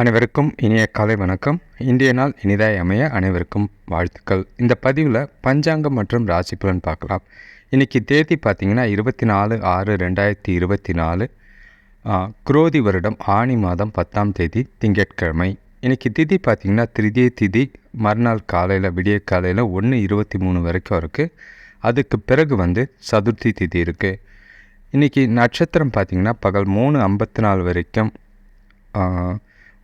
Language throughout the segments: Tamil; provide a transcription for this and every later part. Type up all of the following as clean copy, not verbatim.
அனைவருக்கும் இனிய காலை வணக்கம். இன்றைய நாள் இனிதாய் அமைய அனைவருக்கும் வாழ்த்துக்கள். இந்த பதிவில் பஞ்சாங்கம் மற்றும் ராசி பலன் பார்க்கலாம். இன்றைக்கி தேதி பார்த்திங்கன்னா 24/6/2024 குரோதி வருடம் ஆனி மாதம் 10ஆம் தேதி திங்கட்கிழமை. இன்றைக்கி திதி பார்த்திங்கன்னா திரிதிய திதி, மறுநாள் காலையில் விடிய காலையில் 1:23 வரைக்கும் இருக்குது. அதுக்கு பிறகு சதுர்த்தி திதி இருக்குது. இன்றைக்கி நட்சத்திரம் பார்த்திங்கன்னா பகல் 3:54 வரைக்கும்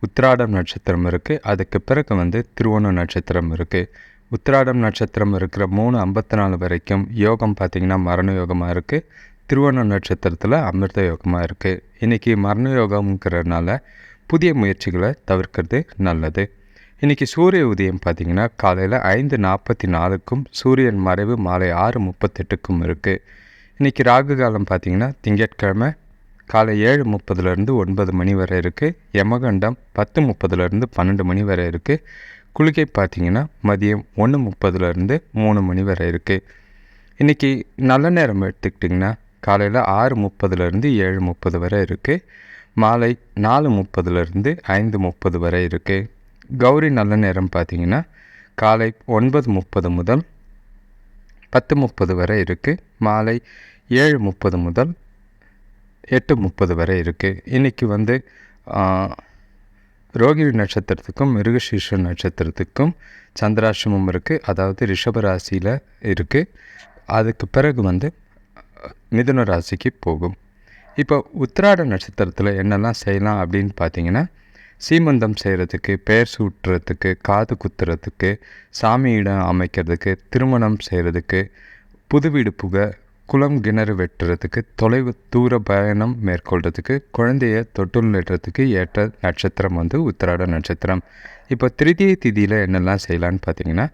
உத்திராடம் நட்சத்திரம் இருக்குது. அதுக்கு பிறகு திருவோணம் நட்சத்திரம் இருக்குது. உத்திராடம் நட்சத்திரம் இருக்கிற 3:54 வரைக்கும் யோகம் பார்த்திங்கன்னா மரண யோகமாக இருக்குது. திருவோணம் நட்சத்திரத்தில் அமிர்த யோகமாக இருக்குது. இன்றைக்கி மரண யோகம்ங்கிறதுனால புதிய முயற்சிகளை தவிர்க்கிறது நல்லது. இன்றைக்கி சூரிய உதயம் பார்த்திங்கன்னா காலையில் 5:44க்கும் சூரியன் மறைவு மாலை 6:38க்கும் இருக்குது. இன்றைக்கி ராகு காலம் பார்த்திங்கன்னா திங்கட்கிழமை காலை 7:30 9 மணி வரை இருக்குது. யமகண்டம் 10:30 12 மணி வரை இருக்குது. குளிகை பார்த்திங்கன்னா மதியம் 1:30 3 மணி வரை இருக்குது. இன்றைக்கி நல்ல நேரம் எடுத்துக்கிட்டிங்கன்னா காலையில் 6:30 7:30 வரை இருக்குது. மாலை 4:30 5:30 வரை இருக்குது. கௌரி நல்ல நேரம் பார்த்திங்கன்னா காலை 9:30 முதல் 10:30 வரை இருக்குது. மாலை 7:30 முதல் 8:30 வரை இருக்குது. இன்றைக்கி ரோகிணி நட்சத்திரத்துக்கும் மிருகசீர்ஷ நட்சத்திரத்துக்கும் சந்திராசிரமம் இருக்குது. அதாவது ரிஷப ராசியில் இருக்குது. அதுக்கு பிறகு மிதுன ராசிக்கு போகும். இப்போ உத்திராட நட்சத்திரத்தில் என்னெல்லாம் செய்யலாம் அப்படின்னு பார்த்தீங்கன்னா, சீமந்தம் செய்கிறதுக்கு, பெயர் சூட்டுறதுக்கு, காது குத்துறதுக்கு, சாமியிடம் அமைக்கிறதுக்கு, திருமணம் செய்கிறதுக்கு, புது வீடு புக, குளம் கிணறு வெட்டுறதுக்கு, தொலைவு தூர பயணம் மேற்கொள்கிறதுக்கு, குழந்தைய தொட்டுள்ளதுக்கு ஏற்ற நட்சத்திரம் உத்திராட நட்சத்திரம். இப்போ திரிதிய திதியில் என்னெல்லாம் செய்யலான்னு பார்த்தீங்கன்னா,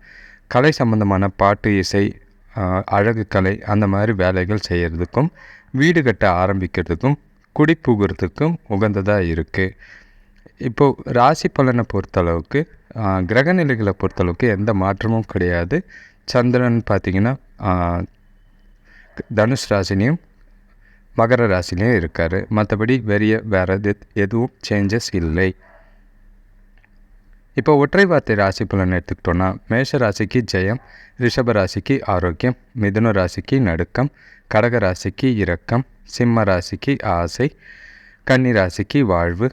கலை சம்பந்தமான பாட்டு, இசை, அழகு கலை அந்த மாதிரி வேலைகள் செய்கிறதுக்கும், வீடு கட்ட ஆரம்பிக்கிறதுக்கும், குடி புகிறதுக்கும் உகந்ததாக இருக்குது. இப்போது ராசி பலனை பொறுத்தளவுக்கு, கிரகநிலைகளை பொறுத்தளவுக்கு எந்த மாற்றமும் கிடையாது. சந்திரன் பார்த்திங்கன்னா தனுஷ் ராசிலையும் மகர ராசிலையும் இருக்கார். மற்றபடி வேறு எதுவும் சேஞ்சஸ் இல்லை. இப்போ ஒற்றை வார்த்தை ராசி பலன் எடுத்துக்கிட்டோன்னா, மேஷ ராசிக்கு ஜெயம், ரிஷப ராசிக்கு ஆரோக்கியம், மிதுன ராசிக்கு நடுக்கம், கடக ராசிக்கு இரக்கம், சிம்ம ராசிக்கு ஆசை, கன்னி ராசிக்கு வாழ்வு,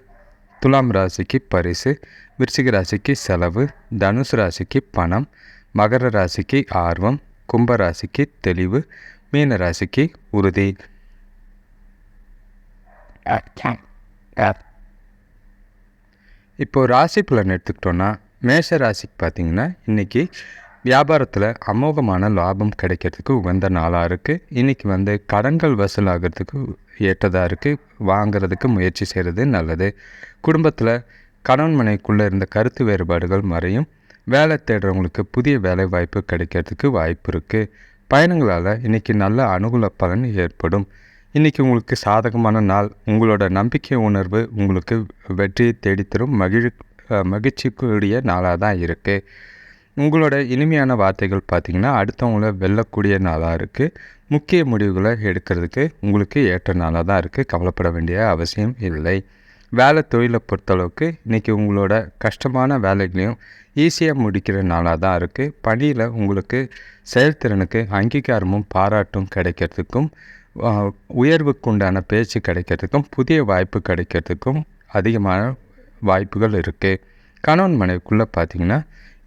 துலாம் ராசிக்கு பரிசு, விருச்சிக ராசிக்கு செலவு, தனுசு ராசிக்கு பணம், மகர ராசிக்கு ஆர்வம், கும்ப ராசிக்கு தெளிவு, மீன ராசிக்கு உறுதி. இப்போது ராசி பலன் எடுத்துக்கிட்டோன்னா, மேஷ ராசிக்கு பார்த்திங்கன்னா இன்றைக்கி வியாபாரத்தில் அமோகமான லாபம் கிடைக்கிறதுக்கு உகந்த நாளாக இருக்குது. இன்றைக்கி கடன்கள் வசூலாகிறதுக்கு ஏற்றதாக இருக்குது. வாங்கிறதுக்கு முயற்சி செய்கிறது நல்லது. குடும்பத்தில் கணவன் மனைவிக்குள்ளே இருந்த கருத்து வேறுபாடுகள் மறையும். வேலை தேடுறவங்களுக்கு புதிய வேலை வாய்ப்பு கிடைக்கிறதுக்கு வாய்ப்பு இருக்குது. பயணங்களால் இன்றைக்கி நல்ல அனுகூல பலன் ஏற்படும். இன்றைக்கி உங்களுக்கு சாதகமான நாள். உங்களோட நம்பிக்கை உணர்வு உங்களுக்கு வெற்றியை தேடித்தரும் மகிழ்ச்சிக்குரிய நாளாக தான் இருக்குது. உங்களோட இனிமையான வார்த்தைகள் பார்த்திங்கன்னா அடுத்தவங்கள வெல்லக்கூடிய நாளாக இருக்குது. முக்கிய முடிவுகளை எடுக்கிறதுக்கு உங்களுக்கு ஏற்ற நாளாக தான் இருக்குது. கவலைப்பட வேண்டிய அவசியம் இல்லை. வேலை தொழிலை பொறுத்தளவுக்கு இன்றைக்கி உங்களோட கஷ்டமான வேலைகளையும் ஈஸியாக முடிக்கிற நாளாக தான் இருக்குது. பணியில் உங்களுக்கு செயல்திறனுக்கு அங்கீகாரமும் பாராட்டும் கிடைக்கிறதுக்கும், உயர்வுக்குண்டான பேச்சு கிடைக்கிறதுக்கும், புதிய வாய்ப்பு கிடைக்கிறதுக்கும் அதிகமான வாய்ப்புகள் இருக்குது. கணவன் மனைவிக்குள்ளே பார்த்திங்கன்னா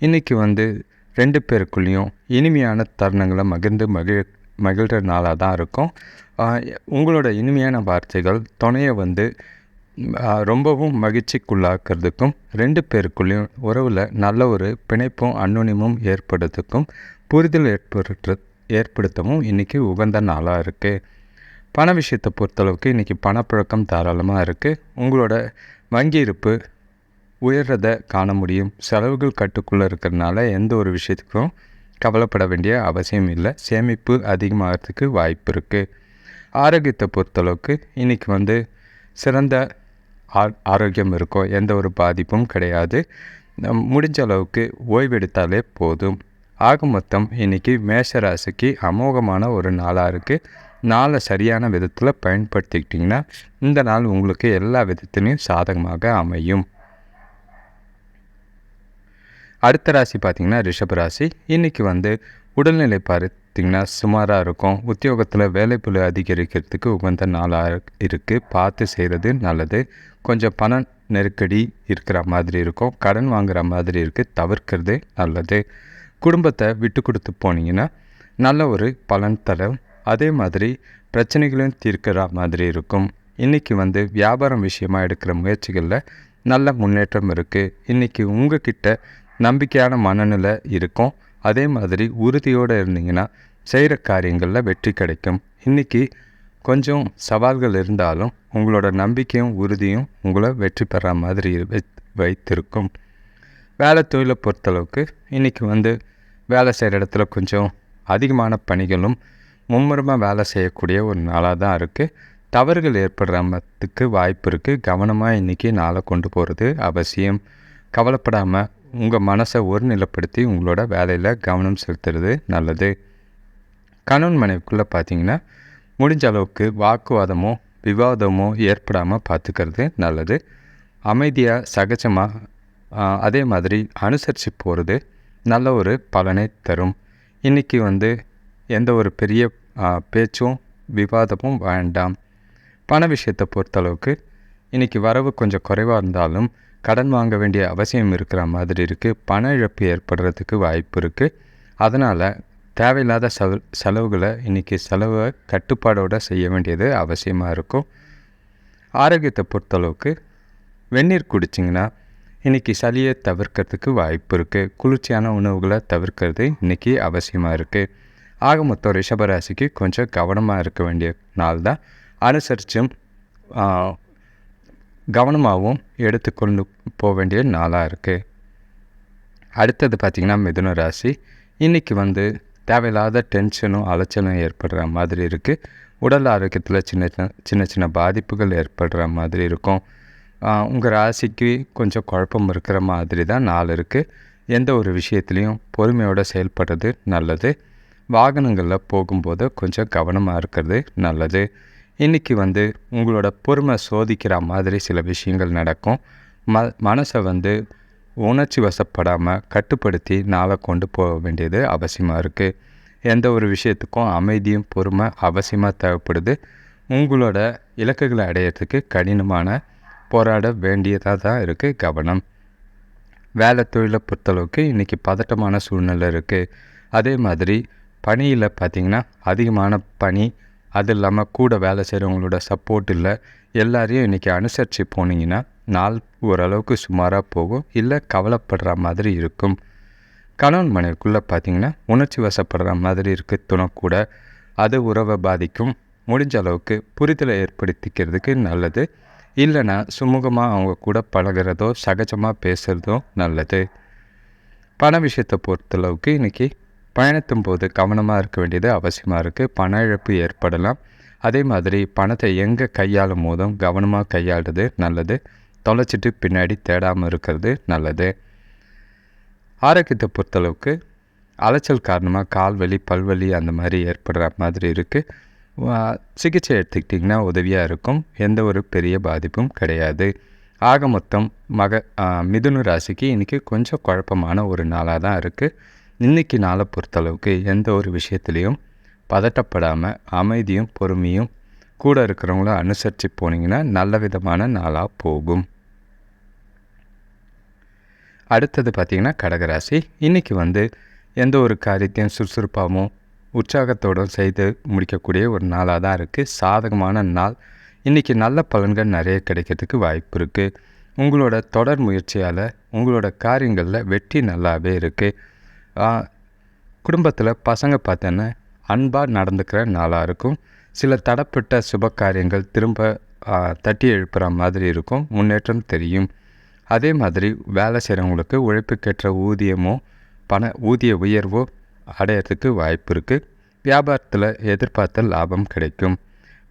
இன்றைக்கி 2 பேருக்குள்ளேயும் இனிமையான தருணங்களை மகிழ்கிற நாளாக தான் இருக்கும். உங்களோட இனிமையான வார்த்தைகள் துணையை ரொம்பவும் மகிழ்ச்சிக்குள்ளாக்கிறதுக்கும், 2 பேருக்குள்ளேயும் உறவில் நல்ல ஒரு பிணைப்பும் அன்னுணிமும் ஏற்படுறதுக்கும், புரிதல் ஏற்படுத்தவும் இன்றைக்கி உகந்த நாளாக இருக்குது. பண விஷயத்தை பொறுத்தளவுக்கு இன்றைக்கி பணப்புழக்கம் தாராளமாக இருக்குது. உங்களோட வங்கி இருப்பு உயர்றதை காண முடியும். செலவுகள் கட்டுக்குள்ளே இருக்கிறதுனால எந்த ஒரு விஷயத்துக்கும் கவலைப்பட வேண்டிய அவசியம் இல்லை. சேமிப்பு அதிகமாகிறதுக்கு வாய்ப்பு இருக்குது. ஆரோக்கியத்தை பொறுத்தளவுக்கு இன்றைக்கி சிறந்த ஆரோக்கியம் இருக்கும். எந்த ஒரு பாதிப்பும் கிடையாது. முடிஞ்ச அளவுக்கு ஓய்வெடுத்தாலே போதும். ஆக மொத்தம் இன்றைக்கி மேஷ ராசிக்கு அமோகமான ஒரு நாளாக இருக்குது. நாளை சரியான விதத்தில் பயன்படுத்திக்கிட்டிங்கன்னா இந்த நாள் உங்களுக்கு எல்லா விதத்துலேயும் சாதகமாக அமையும். அடுத்த ராசி பார்த்திங்கன்னா ரிஷப ராசி. இன்றைக்கி வந்து உடல்நிலை பார்த்திங்கன்னா சுமாராக இருக்கும். உத்தியோகத்தில் வேலைப்பளு அதிகரிக்கிறதுக்கு உகந்த நாளாக இருக்குது. பார்த்து செய்கிறது நல்லது. கொஞ்சம் பண நெருக்கடி இருக்கிற மாதிரி இருக்கும். கடன் வாங்குகிற மாதிரி இருக்குது. தவிர்க்கிறது நல்லது. குடும்பத்தை விட்டு கொடுத்து போனீங்கன்னா நல்ல ஒரு பலன் தரும். அதே மாதிரி பிரச்சனைகளையும் தீர்க்கிற மாதிரி இருக்கும். இன்றைக்கி வந்து வியாபாரம் விஷயமாக எடுக்கிற முயற்சிகளில் நல்ல முன்னேற்றம் இருக்குது. இன்றைக்கி உங்கள்கிட்ட நம்பிக்கையான மனநிலை இருக்கும். அதே மாதிரி உறுதியோடு இருந்தீங்கன்னா செய்கிற காரியங்களில் வெற்றி கிடைக்கும். இன்றைக்கி கொஞ்சம் சவால்கள் இருந்தாலும் உங்களோட நம்பிக்கையும் உறுதியும் உங்களை வெற்றி பெற மாதிரி வைத்திருக்கும். வேலை தொழிலை பொறுத்தளவுக்கு இன்றைக்கி வந்து வேலை செய்கிற இடத்துல கொஞ்சம் அதிகமான பணிகளும் மும்முரமாக வேலை செய்யக்கூடிய ஒரு நாளாக தான் இருக்குது. தவறுகள் ஏற்படுறதுக்கு வாய்ப்பு இருக்குது. கவனமாக இன்றைக்கி நாளை கொண்டு போகிறது அவசியம். கவலைப்படாமல் உங்கள் மனசை ஒருநிலைப்படுத்தி உங்களோட வேலையில் கவனம் செலுத்துறது நல்லது. கணவன் மனைவிக்குள்ளே பார்த்திங்கன்னா முடிஞ்ச அளவுக்கு வாக்குவாதமோ விவாதமோ ஏற்படாமல் பார்த்துக்கிறது நல்லது. அமைதியாக சகஜமாக அதே மாதிரி அனுசரித்து போகிறது நல்ல ஒரு பலனை தரும். இன்றைக்கி வந்து எந்த ஒரு பெரிய பேச்சும் விவாதமும் வேண்டாம். பண விஷயத்தை பொறுத்தளவுக்கு இன்றைக்கி வரவு கொஞ்சம் குறைவாக இருந்தாலும் கடன் வாங்க வேண்டிய அவசியம் இருக்கிற மாதிரி இருக்குது. பண இழப்பு ஏற்படுறதுக்கு வாய்ப்பு இருக்குது. அதனால் தேவையில்லாத செலவுகளை இன்றைக்கி செலவை கட்டுப்பாடோடு செய்ய வேண்டியது அவசியமாக இருக்கும். ஆரோக்கியத்தை பொறுத்தளவுக்கு வெந்நீர் குடிச்சிங்கன்னா இன்றைக்கி சளியை தவிர்க்கிறதுக்கு வாய்ப்பு இருக்குது. குளிர்ச்சியான உணவுகளை தவிர்க்கிறது இன்றைக்கி அவசியமாக இருக்குது. ஆக மொத்தம் ரிஷபராசிக்கு கொஞ்சம் கவனமாக இருக்க வேண்டிய நாள் தான். அனுசரித்தும் கவனமாகவும் எடுத்துக்கொண்டு போக வேண்டிய நாளாக இருக்குது. அடுத்தது பார்த்திங்கன்னா மிதுன ராசி. இன்றைக்கி வந்து தேவையில்லாத டென்ஷனும் அலைச்சலும் ஏற்படுற மாதிரி இருக்குது. உடல் ஆரோக்கியத்தில் சின்ன சின்ன பாதிப்புகள் ஏற்படுற மாதிரி இருக்கும். உங்கள் ராசிக்கு கொஞ்சம் குழப்பம் இருக்கிற மாதிரி தான் நாள் இருக்குது. எந்த ஒரு விஷயத்துலையும் பொறுமையோடு செயல்படுறது நல்லது. வாகனங்களில் போகும்போது கொஞ்சம் கவனமாக இருக்கிறது நல்லது. இன்றைக்கி வந்து உங்களோட பொறுமை சோதிக்கிற மாதிரி சில விஷயங்கள் நடக்கும். மனசை வந்து உணர்ச்சி வசப்படாமல் கட்டுப்படுத்தி நாளை கொண்டு போக வேண்டியது அவசியமாக இருக்குது. எந்த ஒரு விஷயத்துக்கும் அமைதியும் பொறுமை அவசியமாக தேவைப்படுது. உங்களோட இலக்குகளை அடையிறதுக்கு கடினமான போராட வேண்டியதாக தான் இருக்குது. கவனம். வேலை தொழிலை பொறுத்தளவுக்கு இன்றைக்கி பதட்டமான சூழ்நிலை இருக்குது. அதே மாதிரி பணியில் பார்த்திங்கன்னா அதிகமான பணி, அது இல்லாமல் கூட வேலை செய்கிறவங்களோட சப்போர்ட் இல்லை. எல்லாரையும் இன்றைக்கி அனுசரித்து போனீங்கன்னா நாள் ஓரளவுக்கு சுமாராக போகும். இல்லை கவலைப்படுற மாதிரி இருக்கும். கணவன் மனைவிக்குள்ளே பார்த்திங்கன்னா உணர்ச்சி வசப்படுற மாதிரி இருக்குது துணக்கூட. அது உறவை பாதிக்கும். முடிஞ்ச அளவுக்கு புரிதலை ஏற்படுத்திக்கிறதுக்கு நல்லது. இல்லைன்னா சுமூகமாக அவங்க கூட பழகிறதோ சகஜமாக பேசுகிறதோ நல்லது. பண விஷயத்தை பொறுத்தளவுக்கு இன்றைக்கி பயணத்தும் போது கவனமாக இருக்க வேண்டியது அவசியமாக இருக்குது. பண இழப்பு ஏற்படலாம். அதே மாதிரி பணத்தை எங்கே கையாளும் போதும் கவனமாக கையாளுறது நல்லது. தொலைச்சிட்டு பின்னாடி தேடாமல் இருக்கிறது நல்லது. ஆரோக்கியத்தை பொறுத்தளவுக்கு அலைச்சல் காரணமாக கால்வலி பல்வலி அந்த மாதிரி ஏற்படுற மாதிரி இருக்குது. சிகிச்சை எடுத்துக்கிட்டிங்கன்னா உதவியாக இருக்கும். எந்த ஒரு பெரிய பாதிப்பும் கிடையாது. ஆக மொத்தம் மிதுன ராசிக்கு இன்றைக்கி கொஞ்சம் குழப்பமான ஒரு நாளாக தான் இருக்குது. இன்றைக்கி நாளை பொறுத்தளவுக்கு எந்த ஒரு விஷயத்துலேயும் பதட்டப்படாமல் அமைதியும் பொறுமையும் கூட இருக்கிறவங்கள அனுசரித்து போனீங்கன்னா நல்ல விதமான நாளாக போகும். அடுத்தது பார்த்திங்கன்னா கடகராசி. இன்றைக்கி வந்து எந்த ஒரு காரியத்தையும் சுறுசுறுப்பாகவும் உற்சாகத்தோடும் செய்து முடிக்கக்கூடிய ஒரு நாளாக தான் இருக்குது. சாதகமான நாள். இன்றைக்கி நல்ல பலன்கள் நிறைய கிடைக்கிறதுக்கு வாய்ப்பு இருக்குது. உங்களோட தொடர் முயற்சியால் உங்களோட காரியங்களில் வெற்றி நல்லாவே இருக்குது. குடும்பத்தில் பசங்க பார்த்தோன்னா அன்பாக நடந்துக்கிற நாளாக இருக்கும். சில தடப்பட்ட சுப காரியங்கள் திரும்ப தட்டி எழுப்புகிற மாதிரி இருக்கும். முன்னேற்றம் தெரியும். அதே மாதிரி வேலை செய்கிறவங்களுக்கு உழைப்புக்கேற்ற ஊதியமோ ஊதிய உயர்வோ அடையிறதுக்கு வாய்ப்பு இருக்குது. வியாபாரத்தில் எதிர்பார்த்த லாபம் கிடைக்கும்.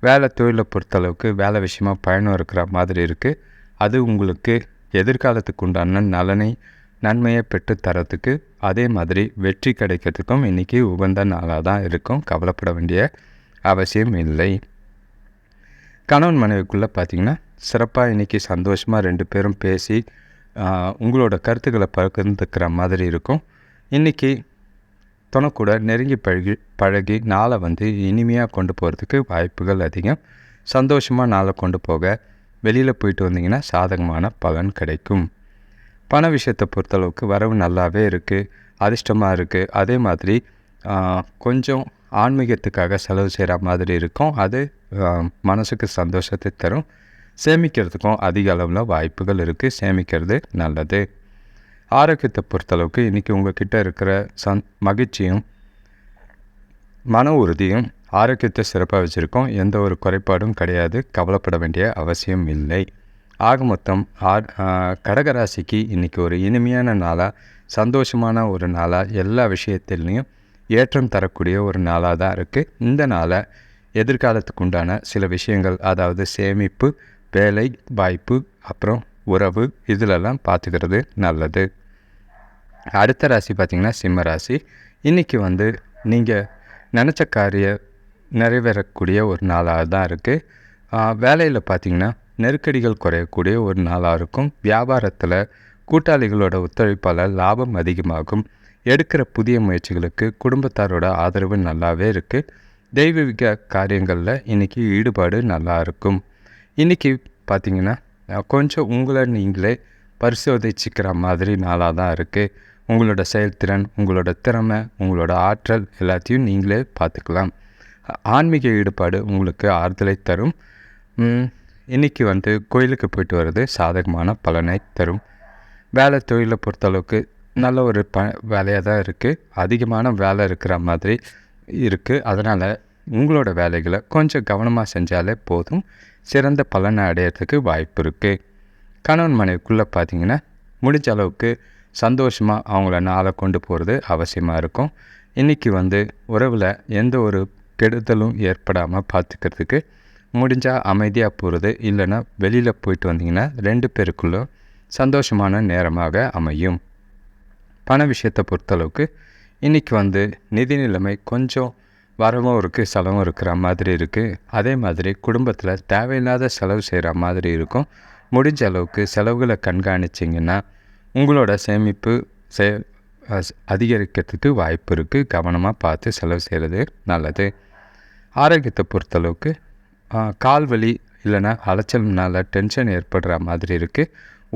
வேலை தொழிலை பொறுத்தளவுக்கு வேலை விஷயமாக பயணம் இருக்கிற மாதிரி இருக்குது. அது உங்களுக்கு எதிர்காலத்துக்கு உண்டான நன்மையை பெற்று தரத்துக்கு அதே மாதிரி வெற்றி கிடைக்கிறதுக்கும் இன்றைக்கி உகந்த நாளாக தான் இருக்கும். கவலைப்பட வேண்டிய அவசியம் இல்லை. கணவன் மனைவிக்குள்ளே பார்த்திங்கன்னா சிறப்பாக இன்றைக்கி சந்தோஷமாக 2 பேரும் பேசி உங்களோட கருத்துக்களை பகிர்ந்துக்கிற மாதிரி இருக்கும். இன்றைக்கி துணைக்கூட நெருங்கி பழகி நாளை இனிமையாக கொண்டு போகிறதுக்கு வாய்ப்புகள் அதிகம். சந்தோஷமாக நாளை கொண்டு போக வெளியில் போயிட்டு வந்தீங்கன்னா சாதகமான பலன் கிடைக்கும். பண விஷயத்தை பொறுத்தளவுக்கு வரவு நல்லாவே இருக்குது, அதிர்ஷ்டமாக இருக்குது. அதே மாதிரி கொஞ்சம் ஆன்மீகத்துக்காக செலவு செய்கிற மாதிரி இருக்கும். அது மனசுக்கு சந்தோஷத்தை தரும். சேமிக்கிறதுக்கும் அதிக அளவில் வாய்ப்புகள் இருக்குது. சேமிக்கிறது நல்லது. ஆரோக்கியத்தை பொறுத்தளவுக்கு இன்றைக்கி உங்கள்கிட்ட இருக்கிற மகிழ்ச்சியும் மன உறுதியும் ஆரோக்கியத்தை சிறப்பாக வச்சுருக்கோம். எந்த ஒரு குறைபாடும் கிடையாது. கவலைப்பட வேண்டிய அவசியம் இல்லை. ஆக மொத்தம் கடகராசிக்கு இன்றைக்கி ஒரு இனிமையான நாளாக, சந்தோஷமான ஒரு நாளாக, எல்லா விஷயத்துலேயும் ஏற்றம் தரக்கூடிய ஒரு நாளாக தான் இருக்குது. இந்த நாளை எதிர்காலத்துக்கு உண்டான சில விஷயங்கள், அதாவது சேமிப்பு, வேலை வாய்ப்பு, அப்புறம் உறவு, இதிலெல்லாம் பார்த்துக்கிறது நல்லது. அடுத்த ராசி பார்த்திங்கன்னா சிம்ம ராசி. இன்றைக்கி நீங்கள் நினச்ச காரியம் நிறைவேறக்கூடிய ஒரு நாளாக தான் இருக்குது. வேலையில் பார்த்திங்கன்னா நெருக்கடிகள் குறையக்கூடிய ஒரு நாளாக இருக்கும். வியாபாரத்தில் கூட்டாளிகளோட ஒத்துழைப்பால் லாபம் அதிகமாகும். எடுக்கிற புதிய முயற்சிகளுக்கு குடும்பத்தாரோட ஆதரவு நல்லாவே இருக்குது. தெய்வீக காரியங்களில் இன்றைக்கி ஈடுபாடு நல்லா இருக்கும். இன்றைக்கி பார்த்திங்கன்னா கொஞ்சம் உங்களை நீங்களே பரிசோதிச்சுக்கிற மாதிரி நாளாக தான் இருக்குது. உங்களோட செயல்திறன், உங்களோட திறமை, உங்களோட ஆற்றல் எல்லாத்தையும் நீங்களே பார்த்துக்கலாம். ஆன்மீக ஈடுபாடு உங்களுக்கு ஆறுதலை தரும். இன்றைக்கி கோயிலுக்கு போயிட்டு வர்றது சாதகமான பலனை தரும். வேலை தொழிலை பொறுத்தளவுக்கு நல்ல ஒரு வேலையாக தான் இருக்குது. அதிகமான வேலை இருக்கிற மாதிரி இருக்குது. அதனால் உங்களோட வேலைகளை கொஞ்சம் கவனமாக செஞ்சாலே போதும். சிறந்த பலனை அடையிறதுக்கு வாய்ப்பு இருக்குது. கணவன் மனைவிக்குள்ளே பார்த்திங்கன்னா முடிஞ்ச அளவுக்கு சந்தோஷமாக அவங்கள நாளை கொண்டு போகிறது அவசியமாக இருக்கும். இன்றைக்கி உறவில் எந்த ஒரு கெடுதலும் ஏற்படாமல் பார்த்துக்கிறதுக்கு முடிஞ்சால் அமைதியாக போகிறது, இல்லைன்னா வெளியில் போயிட்டு வந்தீங்கன்னா 2 பேருக்குள்ளே சந்தோஷமான நேரமாக அமையும். பண விஷயத்தை பொறுத்தளவுக்கு இன்றைக்கி நிதி நிலைமை கொஞ்சம் வரவும் இருக்குது, செலவும் இருக்கிற மாதிரி இருக்குது. அதே மாதிரி குடும்பத்தில் தேவையில்லாத செலவு செய்கிற மாதிரி இருக்கும். முடிஞ்ச அளவுக்கு செலவுகளை கண்காணிச்சிங்கன்னா உங்களோட சேமிப்பு அதிகரிக்கிறதுக்கு வாய்ப்பு இருக்குது. கவனமாக பார்த்து செலவு செய்கிறது நல்லது. ஆரோக்கியத்தை பொறுத்தளவுக்கு கால் வலி இல்லைன்னா அலைச்சல்னால டென்ஷன் ஏற்படுற மாதிரி இருக்குது.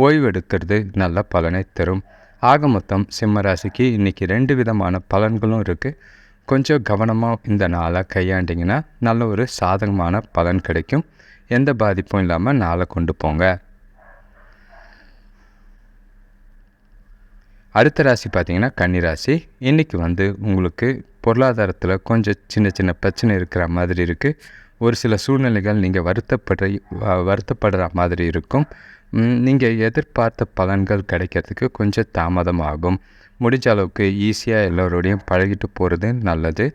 ஓய்வு எடுக்கிறது நல்ல பலனை தரும். ஆக மொத்தம் சிம்ம ராசிக்கு இன்றைக்கி 2 விதமான பலன்களும் இருக்குது. கொஞ்சம் கவனமாக இந்த நாளை கையாண்டிங்கன்னா நல்ல ஒரு சாதகமான பலன் கிடைக்கும். எந்த பாதிப்பும் இல்லாமல் நாளை கொண்டு போங்க. அடுத்த ராசி பார்த்திங்கன்னா கன்னிராசி. இன்றைக்கி உங்களுக்கு பொருளாதாரத்தில் கொஞ்சம் சின்ன சின்ன பிரச்சனை இருக்கிற மாதிரி இருக்குது. ஒரு சில சூழ்நிலைகள் நீங்கள் வருத்தப்படுற மாதிரி இருக்கும். நீங்கள் எதிர்பார்த்த பலன்கள் கிடைக்கிறதுக்கு கொஞ்சம் தாமதமாகும். முடிஞ்ச அளவுக்கு ஈஸியாக எல்லோரோடையும் பழகிட்டு போகிறது நல்லது.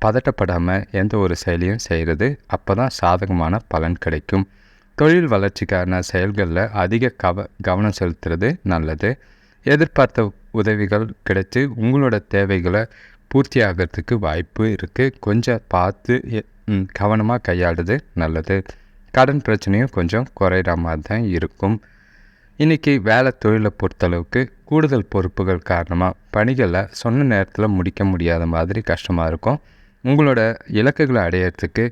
பதட்டப்படாமல் எந்த ஒரு செயலையும் செய்கிறது, அப்போ தான் சாதகமான பலன் கிடைக்கும். தொழில் வளர்ச்சிக்கான செயல்களில் அதிக கவனம் செலுத்துறது நல்லது. எதிர்பார்த்த உதவிகள் கிடைச்சி உங்களோட தேவைகளை பூர்த்தி ஆகிறதுக்கு வாய்ப்பு இருக்குது. கொஞ்சம் பார்த்து கவனமாக கையாளுறது நல்லது. கடன் பிரச்சனையும் கொஞ்சம் குறையிற மாதிரி தான் இருக்கும். இன்றைக்கி வேலை தொழிலை பொறுத்தளவுக்கு கூடுதல் பொறுப்புகள் காரணமாக பணிகளை சொன்ன நேரத்தில் முடிக்க முடியாத மாதிரி கஷ்டமாக இருக்கும். உங்களோட இலக்குகளை அடையிறதுக்கு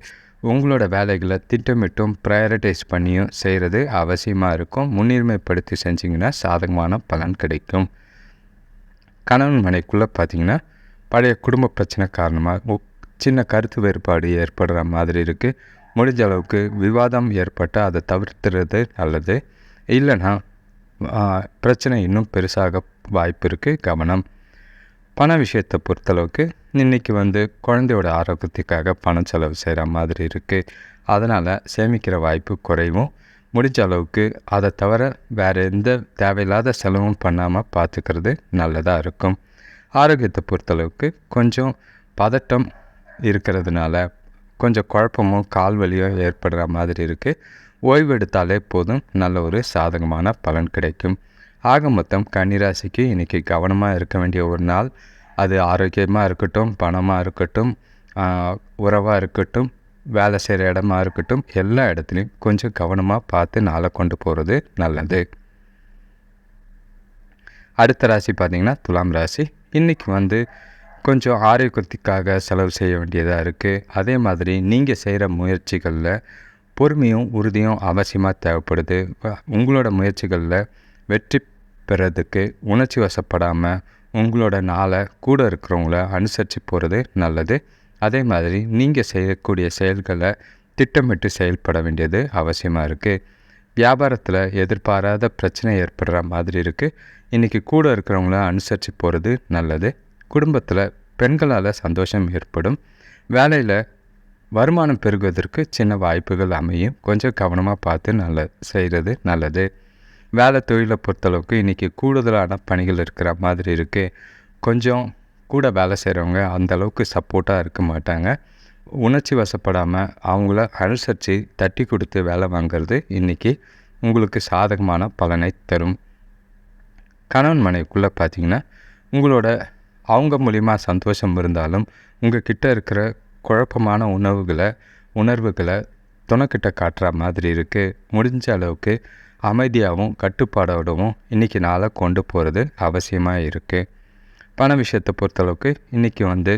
உங்களோட வேலைகளை திட்டமிட்டும் ப்ரையாரிட்டைஸ் பண்ணியும் செய்கிறது அவசியமாக இருக்கும். முன்னுரிமைப்படுத்தி செஞ்சிங்கன்னா சாதகமான பலன் கிடைக்கும். கணவன் மனைக்குள்ளே பார்த்திங்கன்னா பழைய குடும்ப பிரச்சனை காரணமாக சின்ன கருத்து வேறுபாடு ஏற்படுற மாதிரி இருக்குது. முடிஞ்ச அளவுக்கு விவாதம் ஏற்பட்டால் அதை தவிர்த்துறது நல்லது. இல்லைன்னா பிரச்சனை இன்னும் பெருசாக வாய்ப்பு இருக்குது. கவனம். பண விஷயத்தை பொறுத்தளவுக்கு இன்றைக்கி குழந்தையோட ஆரோக்கியத்துக்காக பணம் செலவு செய்கிற மாதிரி இருக்குது. அதனால் சேமிக்கிற வாய்ப்பு குறைவும். முடிஞ்ச அளவுக்கு அதை தவிர வேறு எந்த தேவையில்லாத செலவும் பண்ணாமல் பார்த்துக்கிறது நல்லதாக இருக்கும். ஆரோக்கியத்தை பொறுத்தளவுக்கு கொஞ்சம் பதட்டம் இருக்கிறதுனால கொஞ்சம் குழப்பமும் கால் வலியும் ஏற்படுற மாதிரி இருக்குது. ஓய்வு எடுத்தாலே போதும், நல்ல ஒரு சாதகமான பலன் கிடைக்கும். ஆக மொத்தம் கன்னிராசிக்கு இன்றைக்கி கவனமாக இருக்க வேண்டிய ஒரு நாள். அது ஆரோக்கியமாக இருக்கட்டும், பணமாக இருக்கட்டும், உறவாக இருக்கட்டும், வேலை செய்கிற இடமா இருக்கட்டும், எல்லா இடத்துலையும் கொஞ்சம் கவனமாக பார்த்து நாளை கொண்டு போகிறது நல்லது. அடுத்த ராசி பார்த்திங்கன்னா துலாம் ராசி. இன்றைக்கி வந்து கொஞ்சம் ஆரோக்கியத்துக்காக செலவு செய்ய வேண்டியதாக இருக்குது. அதே மாதிரி நீங்கள் செய்கிற முயற்சிகளில் பொறுமையும் உறுதியும் அவசியமாக தேவைப்படுது. உங்களோட முயற்சிகளில் வெற்றி பெறதுக்கு உணர்ச்சி வசப்படாமல் உங்களோட நாளை கூட இருக்கிறவங்கள அனுசரித்து போகிறது நல்லது. அதே மாதிரி நீங்கள் செய்யக்கூடிய செயல்களை திட்டமிட்டு செயல்பட வேண்டியது அவசியமாக இருக்குது. வியாபாரத்தில் எதிர்பாராத பிரச்சனை ஏற்படுற மாதிரி இருக்குது. இன்றைக்கி கூட இருக்கிறவங்கள அனுசரித்து போகிறது நல்லது. குடும்பத்தில் பெண்களால் சந்தோஷம் ஏற்படும். வேலையில் வருமானம் பெருகுவதற்கு சின்ன வாய்ப்புகள் அமையும். கொஞ்சம் கவனமாக பார்த்து செய்கிறது நல்லது. வேலை தொழிலை பொறுத்தளவுக்கு இன்றைக்கி கூடுதலான பணிகள் இருக்கிற மாதிரி இருக்குது. கொஞ்சம் கூட வேலை செய்கிறவங்க அந்தளவுக்கு சப்போர்ட்டாக இருக்க மாட்டாங்க. உணர்ச்சி வசப்படாமல் அவங்கள அனுசரித்து தட்டி கொடுத்து வேலை வாங்கிறது இன்றைக்கி உங்களுக்கு சாதகமான பலனை தரும். கணவன் மனைவிக்குள்ளே பார்த்திங்கன்னா அவங்க மூலிமா சந்தோஷம் இருந்தாலும் உங்கள் கிட்டே இருக்கிற குழப்பமான உணர்வுகளை துணைக்கிட்ட காட்டுற மாதிரி இருக்குது. முடிஞ்ச அளவுக்கு அமைதியாகவும் கட்டுப்பாடோடவும் இன்றைக்கி நாளை கொண்டு போகிறது அவசியமாக இருக்குது. பண விஷயத்தை பொறுத்தளவுக்கு இன்றைக்கி வந்து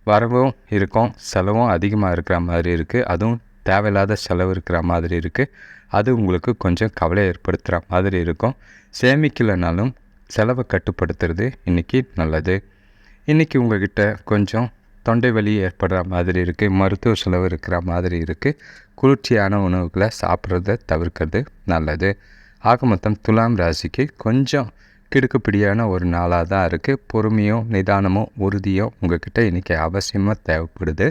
வரவும் இருக்கும், செலவும் அதிகமாக இருக்கிற மாதிரி இருக்குது. அதுவும் தேவையில்லாத செலவு இருக்கிற மாதிரி இருக்குது. அது உங்களுக்கு கொஞ்சம் கவலை ஏற்படுத்துகிற மாதிரி இருக்கும். சேமிக்கலைனாலும் செலவை கட்டுப்படுத்துறது இன்றைக்கி நல்லது. இன்றைக்கி உங்கள்கிட்ட கொஞ்சம் தொண்டை வலி ஏற்படுற மாதிரி இருக்குது, மருத்துவ செலவு இருக்கிற மாதிரி இருக்குது. குளிர்ச்சியான உணவுகளை சாப்பிட்றத தவிர்க்கிறது நல்லது. ஆக மொத்தம் துலாம் ராசிக்கு கொஞ்சம் கிடுக்குப்பிடியான ஒரு நாளாக தான் இருக்குது. பொறுமையும் நிதானமும் உறுதியும் உங்கள்கிட்ட இன்றைக்கி அவசியமாக தேவைப்படுது.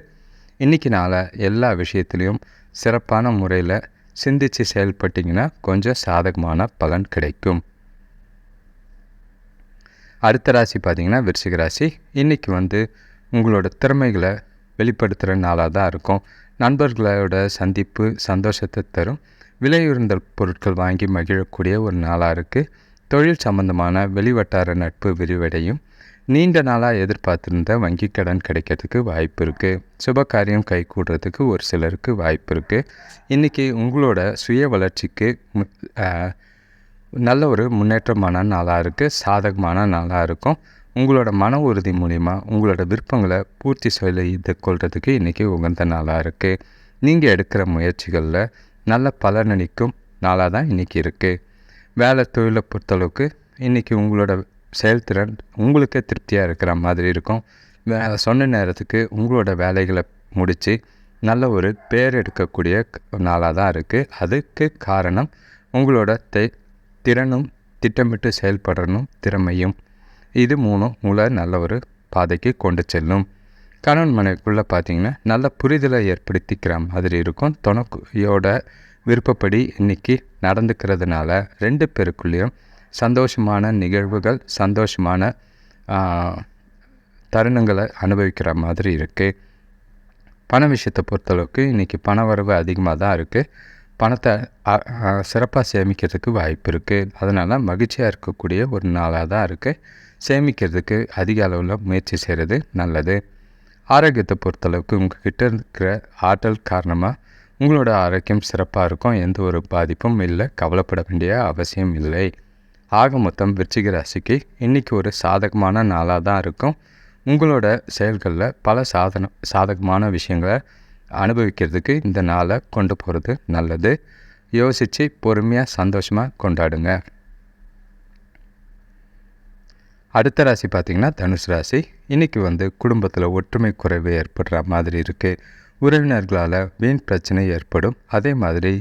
இன்றைக்கி நாளை எல்லா விஷயத்துலேயும் சிறப்பான முறையில் சிந்தித்து செயல்பட்டிங்கன்னா கொஞ்சம் சாதகமான பலன் கிடைக்கும். அடுத்த ராசி பார்த்திங்கன்னா விருச்சிக ராசி. இன்றைக்கி வந்து உங்களோட திறமைகளை வெளிப்படுத்துகிற நாளாக தான் இருக்கும். நண்பர்களோட சந்திப்பு சந்தோஷத்தை தரும். விலையுயர்ந்த பொருட்கள் வாங்கி மகிழக்கூடிய ஒரு நாளாக இருக்குது. தொழில் சம்பந்தமான வெளிவட்டார நட்பு விரிவடையும். நீண்ட நாளாக எதிர்பார்த்துருந்த வங்கி கடன் கிடைக்கிறதுக்கு வாய்ப்பு இருக்குது. சுப காரியம் கைகூடுறதுக்கு ஒரு சிலருக்கு வாய்ப்பு இருக்குது. இன்றைக்கி உங்களோட சுய வளர்ச்சிக்கு நல்ல ஒரு முன்னேற்றமான நாளாக இருக்குது. சாதகமான நாளாக இருக்கும். உங்களோட மன உறுதி மூலிமா உங்களோட விருப்பங்களை பூர்த்தி செய்து கொள்கிறதுக்கு இன்றைக்கி உகந்த நாளாக இருக்குது. நீங்கள் எடுக்கிற முயற்சிகளில் நல்ல பலனளிக்கும் நாளாக தான் இன்றைக்கி இருக்குது. வேலை தொழிலை பொறுத்தளவுக்கு இன்றைக்கி உங்களோட செயல்திறன் உங்களுக்கே திருப்தியாக இருக்கிற மாதிரி இருக்கும். சொன்ன நேரத்துக்கு உங்களோட வேலைகளை முடித்து நல்ல ஒரு பேர் எடுக்கக்கூடிய நாளாக தான் இருக்குது. அதுக்கு காரணம் உங்களோட திறனும் திட்டமிட்டு செயல்படணும் திறமையும். இது மூணும் உங்களை நல்ல ஒரு பாதைக்கு கொண்டு செல்லும். கணவன் மனைவிக்குள்ளே பார்த்திங்கன்னா நல்ல புரிதலை ஏற்படுத்திக்கிற மாதிரி இருக்கும். துணையோட விருப்பப்படி இன்றைக்கி நடந்துக்கிறதுனால 2 பேருக்குள்ளேயும் சந்தோஷமான நிகழ்வுகள் சந்தோஷமான தருணங்களை அனுபவிக்கிற மாதிரி இருக்குது. பண விஷயத்தை பொறுத்தளவுக்கு இன்றைக்கி பண வரவு அதிகமாக தான் இருக்குது. பணத்தை சிறப்பாக சேமிக்கிறதுக்கு வாய்ப்பு இருக்குது. அதனால் மகிழ்ச்சியாக இருக்கக்கூடிய ஒரு நாளாக தான் இருக்குது. சேமிக்கிறதுக்கு அதிக அளவில் முயற்சி செய்கிறது நல்லது. ஆரோக்கியத்தை பொறுத்தளவுக்கு உங்கள்கிட்ட இருக்கிற ஆற்றல் காரணமாக உங்களோட ஆரோக்கியம் சிறப்பாக இருக்கும். எந்த ஒரு பாதிப்பும் இல்லை. கவலைப்பட வேண்டிய அவசியம் இல்லை. ஆக மொத்தம் விருச்சிக ராசிக்கு இன்றைக்கி ஒரு சாதகமான நாளாக தான் இருக்கும். உங்களோட செயல்களில் பல சாதகமான விஷயங்களை அனுபவிக்கிறதுக்கு இந்த நாளை கொண்டு போகிறது நல்லது. யோசித்து பொறுமையாக சந்தோஷமாக கொண்டாடுங்க. அடுத்த ராசி பார்த்திங்கன்னா தனுசு ராசி. இன்றைக்கி வந்து குடும்பத்தில் ஒற்றுமை குறைவு ஏற்படுற மாதிரி இருக்குது. உறவினர்களால் வீண் பிரச்சனை ஏற்படும். அதே மாதிரி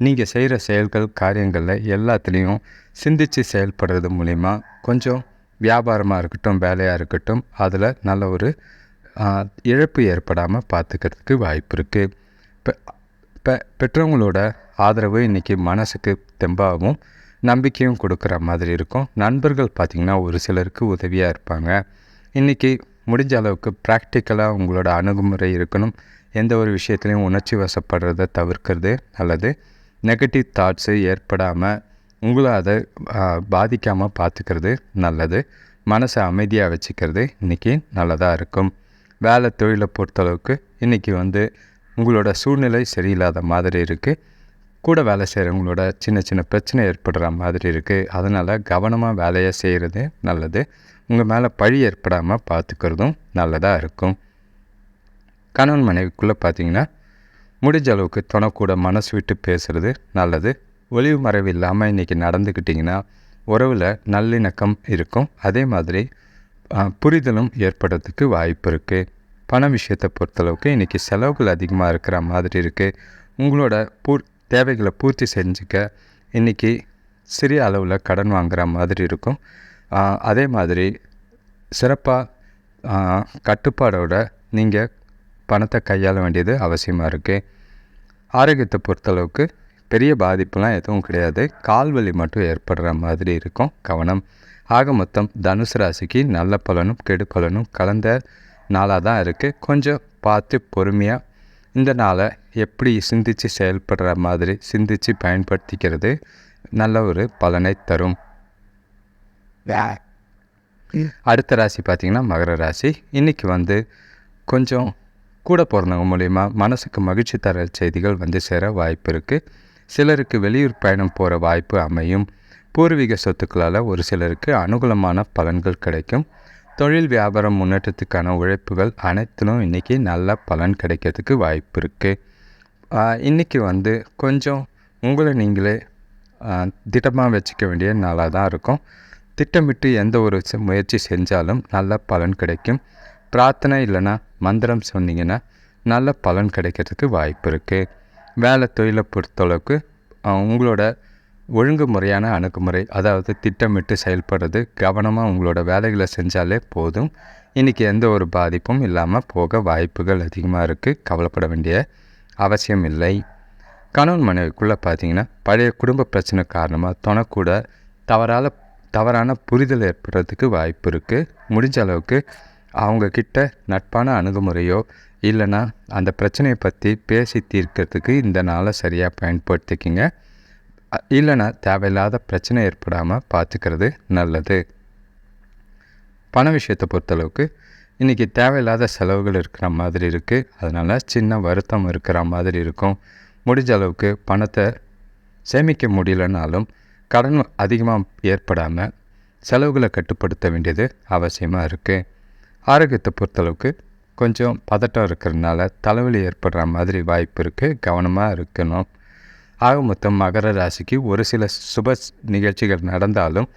நீங்கள் செய்கிற செயல்கள் காரியங்களில் எல்லாத்துலேயும் சிந்தித்து செயல்படுறது மூலிமா கொஞ்சம் வியாபாரமாக இருக்கட்டும் வேலையாக இருக்கட்டும் அதில் நல்ல ஒரு இழப்பு ஏற்படாமல் பார்த்துக்கிறதுக்கு வாய்ப்பு இருக்குது. பெற்றவங்களோட ஆதரவு இன்றைக்கி மனசுக்கு தெம்பாகவும் நம்பிக்கையும் கொடுக்குற மாதிரி இருக்கும். நண்பர்கள் பார்த்திங்கன்னா ஒரு சிலருக்கு உதவியாக இருப்பாங்க. இன்றைக்கி முடிஞ்ச அளவுக்கு ப்ராக்டிக்கலாக உங்களோட அணுகுமுறை இருக்கணும். எந்த ஒரு விஷயத்துலையும் உணர்ச்சி வசப்படுறதை தவிர்க்கிறது நல்லது. நெகட்டிவ் தாட்ஸு ஏற்படாமல் உங்களை அதை பாதிக்காமல் பார்த்துக்கிறது நல்லது. மனசை அமைதியாக வச்சுக்கிறது இன்றைக்கி நல்லதாக இருக்கும். வேலை தொழிலை பொறுத்தளவுக்கு இன்றைக்கி வந்து உங்களோட சூழ்நிலை சரியில்லாத மாதிரி இருக்குது. கூட வேலை செய்கிறவங்களோட சின்ன சின்ன பிரச்சனை ஏற்படுற மாதிரி இருக்குது. அதனால் கவனமாக வேலையை செய்கிறது நல்லது. உங்கள் மேலே பழி ஏற்படாமல் பார்த்துக்கிறதும் நல்லதாக இருக்கும். கணவன் மனைவிக்குள்ளே பார்த்திங்கன்னா முடிஞ்ச அளவுக்கு துணைக்கூட மனசு விட்டு பேசுகிறது நல்லது. ஒளிவு மறைவு இல்லாமல் இன்றைக்கி நடந்துக்கிட்டிங்கன்னா உறவில் நல்லிணக்கம் இருக்கும். அதே மாதிரி புரிதலும் ஏற்படுறதுக்கு வாய்ப்பு இருக்குது. பண விஷயத்தை பொறுத்தளவுக்கு இன்றைக்கி செலவுகள் அதிகமாக இருக்கிற மாதிரி இருக்குது. உங்களோட தேவைகளை பூர்த்தி செஞ்சுக்க இன்றைக்கி சிறிய அளவில் கடன் வாங்குகிற மாதிரி இருக்கும். அதே மாதிரி சிறப்பாக கட்டுப்பாடோட நீங்கள் பணத்தை கையாள வேண்டியது அவசியமாக இருக்குது. ஆரோக்கியத்தை பொறுத்தளவுக்கு பெரிய பாதிப்புலாம் எதுவும் கிடையாது. கால்வலி மட்டும் ஏற்படுற மாதிரி இருக்கும். கவனம். ஆக மொத்தம் தனுசு ராசிக்கு நல்ல பலனும் கெடு பலனும் கலந்த நாளாக தான் இருக்குது. கொஞ்சம் பார்த்து பொறுமையாக இந்த நாளை எப்படி சிந்தித்து செயல்படுற மாதிரி சிந்தித்து பயன்படுத்திக்கிறது நல்ல ஒரு பலனை தரும். அடுத்த ராசி பார்த்திங்கன்னா மகர ராசி. இன்றைக்கி கொஞ்சம் கூட பிறந்தவங்க மூலிமா மனசுக்கு மகிழ்ச்சி தர செய்திகள் சேர வாய்ப்பு இருக்குது. சிலருக்கு வெளியூர் பயணம் போகிற வாய்ப்பு அமையும். பூர்வீக சொத்துக்களால் ஒரு சிலருக்கு அனுகூலமான பலன்கள் கிடைக்கும். தொழில் வியாபாரம் முன்னேற்றத்துக்கான உழைப்புகள் அனைத்திலும் இன்றைக்கி நல்ல பலன் கிடைக்கிறதுக்கு வாய்ப்பு இருக்குது. இன்றைக்கி கொஞ்சம் உங்களை நீங்களே திட்டமாக வச்சுக்க வேண்டிய நாளாக தான் இருக்கும். திட்டமிட்டு எந்த ஒரு முயற்சி செஞ்சாலும் நல்ல பலன் கிடைக்கும். பிரார்த்தனை இல்லைன்னா மந்திரம் சொன்னீங்கன்னா நல்ல பலன் கிடைக்கிறதுக்கு வாய்ப்பு இருக்குது. வேலை தொழிலை பொறுத்தளவுக்கு உங்களோட ஒழுங்குமுறையான அணுகுமுறை, அதாவது திட்டமிட்டு செயல்படுறது, கவனமாக உங்களோட வேலைகளை செஞ்சாலே போதும். இன்றைக்கி எந்த ஒரு பாதிப்பும் இல்லாமல் போக வாய்ப்புகள் அதிகமாக இருக்குது. கவலைப்பட வேண்டிய அவசியம் இல்லை. கணவன் மனைவிக்குள்ளே பார்த்திங்கன்னா பழைய குடும்ப பிரச்சனை காரணமாக துணைக்கூட தவறான புரிதல் ஏற்படுறதுக்கு வாய்ப்பு இருக்குது. முடிஞ்ச அளவுக்கு அவங்கக்கிட்ட நட்பான அணுகுமுறையோ இல்லைன்னா அந்த பிரச்சனையை பற்றி பேசி தீர்க்கிறதுக்கு இந்த நாளை சரியாக பயன்படுத்திக்கிங்க. இல்லைன்னா தேவையில்லாத பிரச்சனை ஏற்படாமல் பார்த்துக்கிறது நல்லது. பண விஷயத்தை பொறுத்தளவுக்கு இன்றைக்கி தேவையில்லாத செலவுகள் இருக்கிற மாதிரி இருக்குது. அதனால் சின்ன வருத்தம் இருக்கிற மாதிரி இருக்கும். முடிஞ்ச அளவுக்கு பணத்தை சேமிக்க முடியலனாலும் கடன் அதிகமாக ஏற்படாமல் செலவுகளை கட்டுப்படுத்த வேண்டியது அவசியமாக இருக்குது. ஆரோக்கியத்தை பொறுத்தளவுக்கு கொஞ்சம் பதட்டம் இருக்கிறதுனால தலைவலி ஏற்படுற மாதிரி வாய்ப்பு இருக்குது. கவனமாக இருக்கணும். ஆக மொத்தம் மகர ராசிக்கு ஒரு சில சுப நிகழ்ச்சிகள் நடந்தாலும்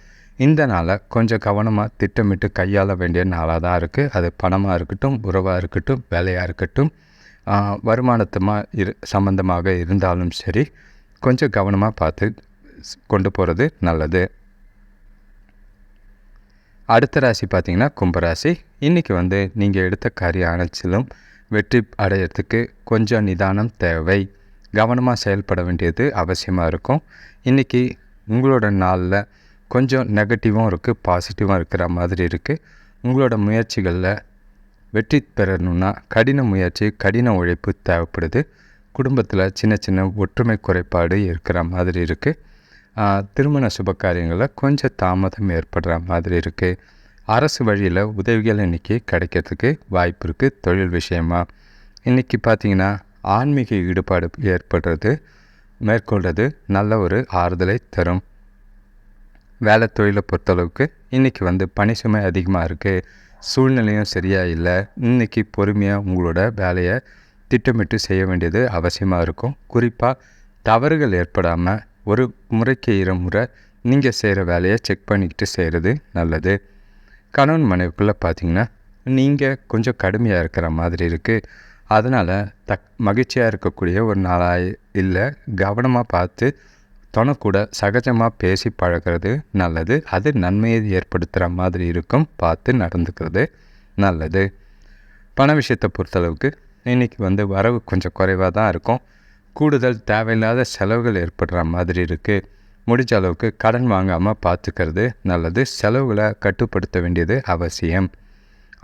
இந்த நாளை கொஞ்சம் கவனமாக திட்டமிட்டு கையாள வேண்டிய நாளாக தான் இருக்குது. அது பணமாக இருக்கட்டும், உறவாக இருக்கட்டும், வேலையாக இருக்கட்டும், வருமானத்துமாக சம்பந்தமாக இருந்தாலும் சரி, கொஞ்சம் கவனமாக பார்த்து கொண்டு போகிறது நல்லது. அடுத்த ராசி பார்த்திங்கன்னா கும்பராசி. இன்றைக்கி நீங்கள் எடுத்த காரிய அனைத்திலும் வெற்றி அடையிறதுக்கு கொஞ்சம் நிதானம் தேவை. கவனமாக செயல்பட வேண்டியது அவசியமாக இருக்கும். இன்றைக்கி உங்களோட நாளில் கொஞ்சம் நெகட்டிவும் இருக்குது, பாசிட்டிவாக இருக்கிற மாதிரி இருக்குது. உங்களோட முயற்சிகளில் வெற்றி பெறணுன்னா கடின முயற்சி, கடின உழைப்பு தேவைப்படுது. குடும்பத்தில் சின்ன சின்ன ஒற்றுமை குறைபாடு இருக்கிற மாதிரி இருக்குது. திருமண சுப காரியங்களில் கொஞ்சம் தாமதம் ஏற்படுற மாதிரி இருக்குது. அரசு வழியில் உதவிகள் இன்றைக்கி கிடைக்கிறதுக்கு வாய்ப்பு இருக்குது. தொழில் விஷயமாக இன்றைக்கி பார்த்திங்கன்னா ஆன்மீக ஈடுபாடு ஏற்படுறது மேற்கொள்வது நல்ல ஒரு ஆறுதலை தரும். வேலை தொழிலை பொறுத்தளவுக்கு இன்றைக்கி பணி சுமை அதிகமாக இருக்குது. சூழ்நிலையும் சரியாக இல்லை. இன்றைக்கி பொறுமையாக உங்களோட வேலையை திட்டமிட்டு செய்ய வேண்டியது அவசியமாக இருக்கும். குறிப்பாக தவறுகள் ஏற்படாமல் ஒரு முறைக்கு 2 முறை நீங்கள் செய்கிற வேலையை செக் பண்ணிக்கிட்டு செய்கிறது நல்லது. கணவன் மனைவிக்குள்ளே பார்த்திங்கன்னா நீங்கள் கொஞ்சம் கடுமையாக இருக்கிற மாதிரி இருக்குது. அதனால் மகிழ்ச்சியாக இருக்கக்கூடிய ஒரு நாளாக இல்லை. கவனமாக பார்த்து கூட சகஜமாக பேசி பழகிறது நல்லது. அது நன்மையை ஏற்படுத்துகிற மாதிரி இருக்கும். பார்த்து நடந்துக்கிறது நல்லது. பண விஷயத்தை பொறுத்தளவுக்கு இன்றைக்கி வரவு கொஞ்சம் குறைவாக தான் இருக்கும். கூடுதல் தேவையில்லாத செலவுகள் ஏற்படுற மாதிரி இருக்குது. முடிஞ்ச அளவுக்கு கடன் வாங்காமல் பார்த்துக்கிறது நல்லது. செலவுகளை கட்டுப்படுத்த வேண்டியது அவசியம்.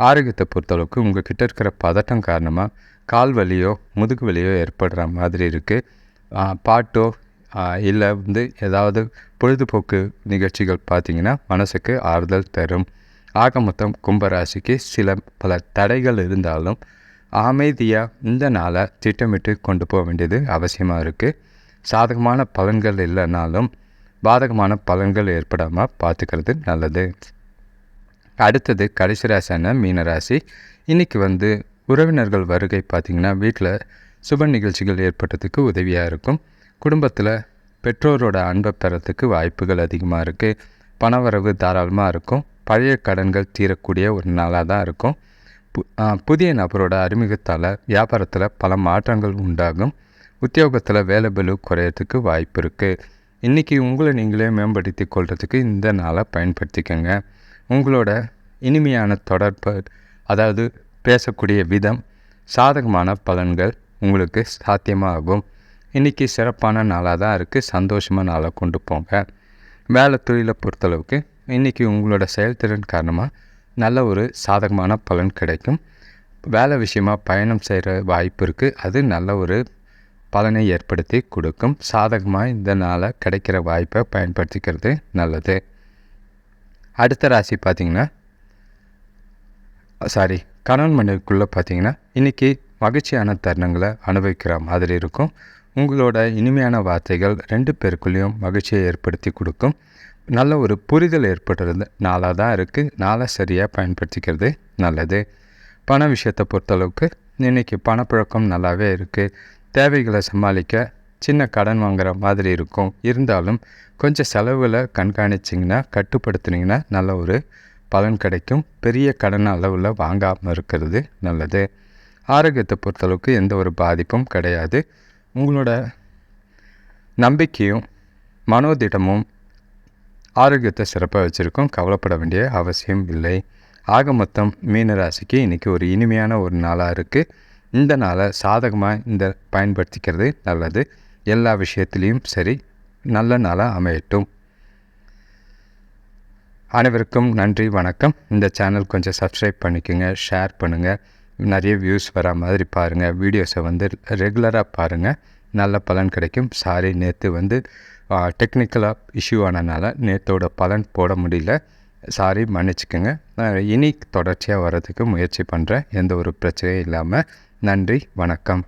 ஆரோக்கியத்தை பொறுத்தளவுக்கு உங்கள் கிட்ட இருக்கிற பதட்டம் காரணமாக கால் வலியோ முதுகு வலியோ ஏற்படுற மாதிரி இருக்குது. பாட்டோ இல்லை ஏதாவது பொழுதுபோக்கு நிகழ்ச்சிகள் பார்த்திங்கன்னா மனசுக்கு ஆறுதல் தரும். ஆக மொத்தம் கும்பராசிக்கு பல தடைகள் இருந்தாலும் அமைதியாக இந்த நாளை திட்டமிட்டு கொண்டு போக வேண்டியது அவசியமாக இருக்குது. சாதகமான பலன்கள் இல்லைனாலும் பாதகமான பலன்கள் ஏற்படாமல் பார்த்துக்கிறது நல்லது. அடுத்தது கடைசி ராசியான மீனராசி. இன்றைக்கி உறவினர்கள் வருகை பார்த்திங்கன்னா வீட்டில் சுப நிகழ்ச்சிகள் ஏற்படுறதுக்கு உதவியாக இருக்கும். குடும்பத்தில் பெற்றோரோட அன்பை பெறத்துக்கு வாய்ப்புகள் அதிகமாக இருக்குது. பணவரவு தாராளமாக இருக்கும். பழைய கடன்கள் தீரக்கூடிய ஒரு நாளாக தான் இருக்கும். புதிய நபரோட அறிமுகத்தால் வியாபாரத்தில் பல மாற்றங்கள் உண்டாகும். உத்தியோகத்தில் வேலை பளு குறையறதுக்கு வாய்ப்பு இருக்குது. இன்றைக்கி உங்களை நீங்களே மேம்படுத்தி கொள்கிறதுக்கு இந்த நாளை பயன்படுத்திக்கோங்க. உங்களோட இனிமையான தொடர்பு, அதாவது பேசக்கூடிய விதம், சாதகமான பலன்கள் உங்களுக்கு சாத்தியமாகும். இன்றைக்கி சிறப்பான நாளாக தான் இருக்குது. சந்தோஷமாக நாளாக கொண்டு போங்க. வேலை தொழிலை பொறுத்தளவுக்கு இன்றைக்கி உங்களோட செயல்திறன் காரணமாக நல்ல ஒரு சாதகமான பலன் கிடைக்கும். வேலை விஷயமாக பயணம் செய்கிற வாய்ப்பு இருக்குது. அது நல்ல ஒரு பலனை ஏற்படுத்தி கொடுக்கும். சாதகமாக இந்த நாளை கிடைக்கிற வாய்ப்பை பயன்படுத்திக்கிறது நல்லது. அடுத்த ராசி பார்த்திங்கன்னா கணவன் மனைவிக்குள்ளே பார்த்திங்கன்னா இன்றைக்கி மகிழ்ச்சியான தருணங்களை அனுபவிக்கிற மாதிரி இருக்கும். உங்களோட இனிமையான வார்த்தைகள் 2 பேருக்குள்ளேயும் மகிழ்ச்சியை ஏற்படுத்தி கொடுக்கும். நல்ல ஒரு புரிதல் ஏற்படுறது நாளாக தான் இருக்குது. நாளை சரியாக பயன்படுத்திக்கிறது நல்லது. பண விஷயத்தை பொறுத்தளவுக்கு இன்றைக்கி பணப்புழக்கம் நல்லாவே இருக்குது. தேவைகளை சமாளிக்க சின்ன கடன் வாங்குகிற மாதிரி இருக்கும். இருந்தாலும் கொஞ்சம் செலவில் கண்காணிச்சிங்கன்னா, கட்டுப்படுத்துனீங்கன்னா நல்ல ஒரு பலன் கிடைக்கும். பெரிய கடன் அளவில் வாங்காமல் இருக்கிறது நல்லது. ஆரோக்கியத்தை பொறுத்தளவுக்கு எந்த ஒரு பாதிப்பும் கிடையாது. உங்களோட நம்பிக்கையும் மனோதிடமும் ஆரோக்கியத்தை சிறப்பாக வச்சுருக்கும். கவலைப்பட வேண்டிய அவசியம் இல்லை. ஆக மொத்தம் மீனராசிக்கு இன்றைக்கி ஒரு இனிமையான ஒரு நாளாக இருக்குது. இந்த நாளை சாதகமாக பயன்படுத்திக்கிறது நல்லது. எல்லா விஷயத்துலேயும் சரி, நல்ல நாளாக அமையட்டும். அனைவருக்கும் நன்றி, வணக்கம். இந்த சேனல் கொஞ்சம் சப்ஸ்கிரைப் பண்ணிக்கோங்க, ஷேர் பண்ணுங்கள். நிறைய வியூஸ் வர மாதிரி பாருங்கள். வீடியோஸை ரெகுலராக பாருங்கள். நல்ல பலன் கிடைக்கும். நேற்று டெக்னிக்கலாக இஷ்யூ ஆனதுனால நேற்றோட பலன் போட முடியல. மன்னிச்சுக்கோங்க. இனி தொடர்ச்சியாக வர்றதுக்கு முயற்சி பண்ணுறேன், எந்த ஒரு பிரச்சனையும் இல்லாமல். நன்றி, வணக்கம்.